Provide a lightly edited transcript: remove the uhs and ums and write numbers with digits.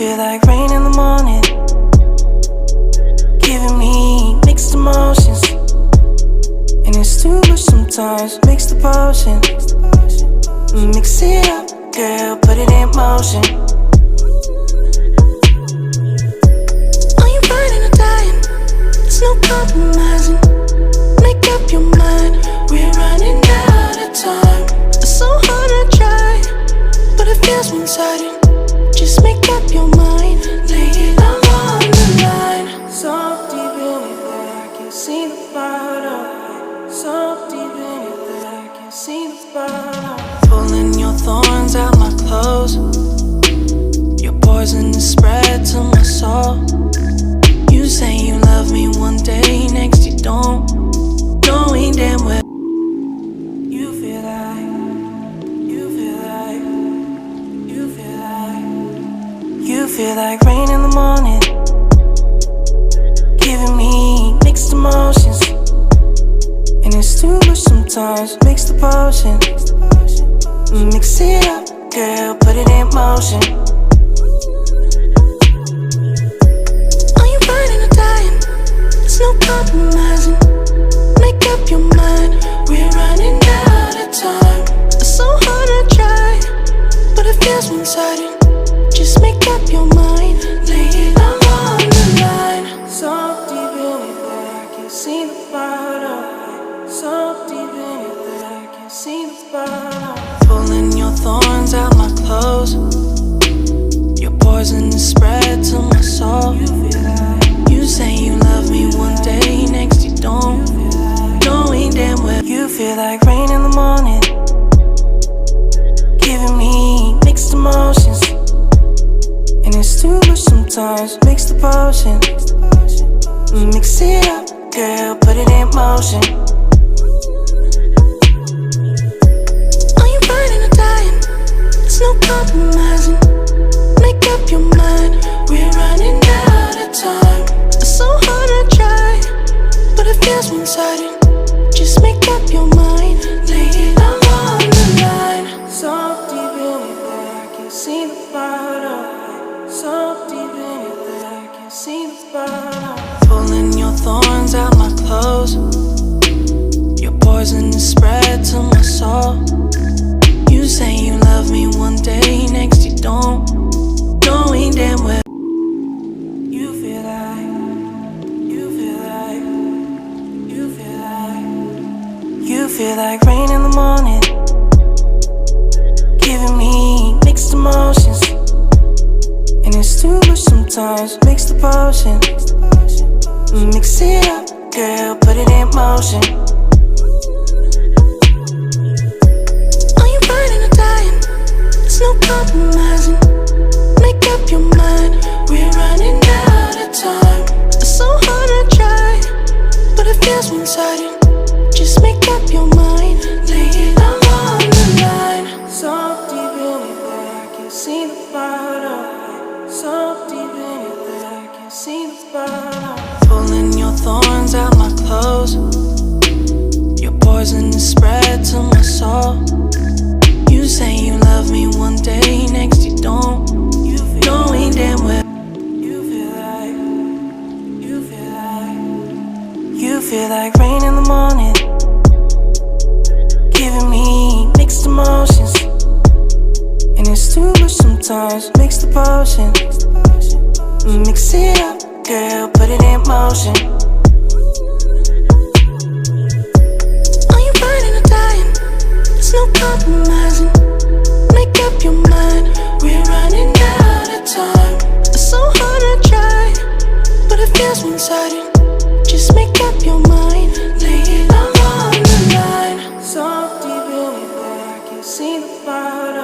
feel like rain in the morning, giving me mixed emotions. And it's too much sometimes, mix the potion. Mix it up, girl, put it in motion. Are you burning or dying? There's no compromising. Make up your mind, we're running out of time. It's so hard to try, but it feels one-sided. Just make up your mind, lay it all on the line. So deep in it that I can't see the bottom. So deep in it that I can't see the bottom. Pulling your thorns out my clothes. Your poison is spread to my soul. You say you love me one day, next you don't. Knowing damn well you feel like, you feel like, you feel like, you feel like rain in the morning, giving me mixed emotions. And it's too much sometimes, mix the potion. Mix it up, girl, put it in motion. Are you burning or dying? There's no compromising. Make up your mind, we're running out of time. It's so hard to try, but it feels one-sided. Just make up your mind, lay it all on the line. So deep in it that I can't see the bottom. So deep in it that I can't see the bottom. Pulling your thorns out my clothes. Your poison is spread to my soul. You say you love me one day, next you don't. Knowing damn well you feel like rain in the morning, giving me mixed emotions. And it's too much sometimes, mix the potion. Mix it up, girl, put it in motion. Are you burning or dying? There's no compromising. Make up your mind, we're running out of time. It's so hard to try, but it feels one-sided. Just make up your mind, lay it all on the line. So deep in it that I can't see the bottom. So deep in it that I can't see the bottom. Pulling your thorns out my clothes. Your poison is spread to my soul. You say you love me one day, next you don't. Knowing damn well you feel like, you feel like, you feel like, you feel like rain in the morning, giving me mixed emotions. And it's too much sometimes, mix the potion. Mix it up, girl, put it in motion. Are you burning or dying? There's no compromising. Make up your mind, we're running out of time. It's so hard to try, but it feels one-sided. Just make up your mind, lay it all on the line. So deep in it that I can't see the bottom. So deep in it that I can't see the bottom. Pulling your thorns out my clothes. Your poison is spread to my soul. You say you love me one day, next you don't. Knowing damn well you feel like, you feel like, you feel like rain in the morning, giving me mixed emotions. And it's too much sometimes, mix the potion. Mix it up, girl, put it in motion. Are you burning or dying? There's no compromising. Make up your mind, we're running out of time. It's so hard to try, but it feels one-sided. Just make up your mind, lay it all on the line. So deep in it that I can't see the bottom.